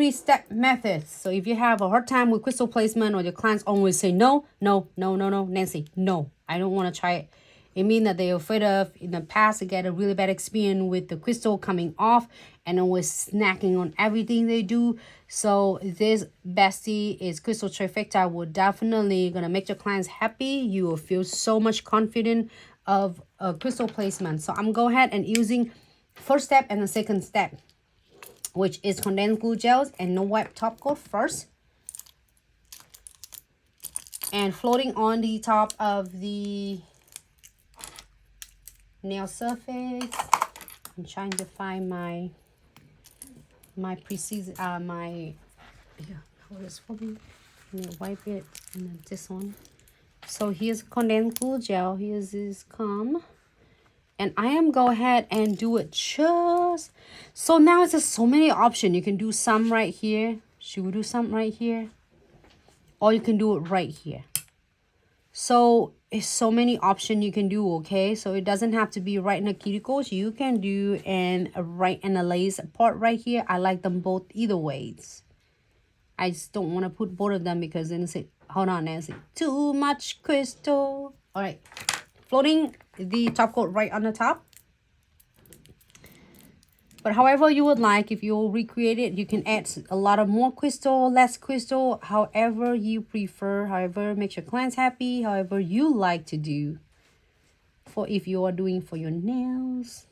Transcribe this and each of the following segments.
3-step method. So if you have a hard time with crystal placement or your clients always say no, Nancy, no, I don't want to try it. It means that they're afraid of, in the past, they get a really bad experience with the crystal coming off and always snacking on everything they do. So this bestie is crystal trifecta will definitely gonna make your clients happy. You will feel so much confident of crystal placement. So I'm go ahead and using first step and the second step, which is condensed glue gels and no wipe top coat first. And floating on the top of the nail surface. I'm trying to find my precise hold this for me. Wipe it and then this one. So here's condensed glue gel. Here's this comb. And I am go ahead and do it just so now it's just so many options. You can do some right here. Should we do some right here? Or you can do it right here. So it's so many options you can do, okay? So it doesn't have to be right in the cuticles. You can do and right in the lace part right here. I like them both either ways. I just don't want to put both of them because then it's hold on, Nancy. Too much crystal. All right. Floating the top coat right on the top. But however you would like, if you recreate it, you can add a lot of more crystal, less crystal, however you prefer, however makes your clients happy, however you like to do. For if you are doing for your nails.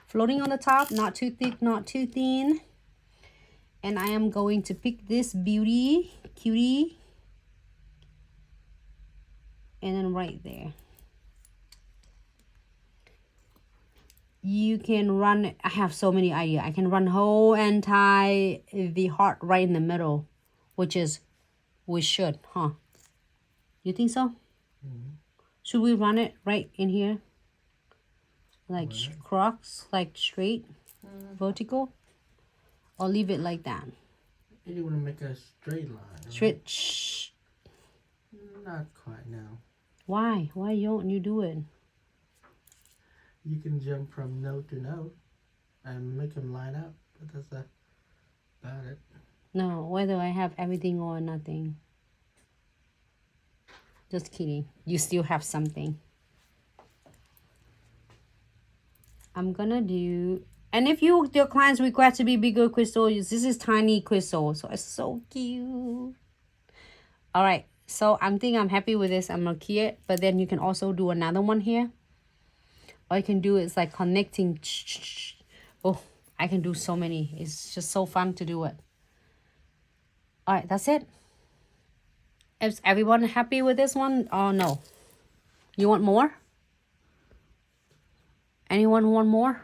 Floating on the top, not too thick, not too thin. And I am going to pick this beauty, cutie. And then right there. You can run, I have so many ideas. I can run whole and tie the heart right in the middle, which is, we should, huh? You think so? Mm-hmm. Should we run it right in here? Like crocs, like straight, vertical? Or leave it like that? You want to make a straight line. Straight, right? shh. Not quite now. Why? Why don't you do it? You can jump from note to note and make them line up, but that's about it. No, whether I have everything or nothing. Just kidding. You still have something. I'm gonna do, and if your clients request to be bigger crystal, this is tiny crystal, so it's so cute. All right, so I'm happy with this. I'm gonna keep it, but then you can also do another one here. All you can do is like connecting. Oh, I can do so many. It's just so fun to do it. All right, that's it. Is everyone happy with this one? Oh, no. You want more? Anyone want more?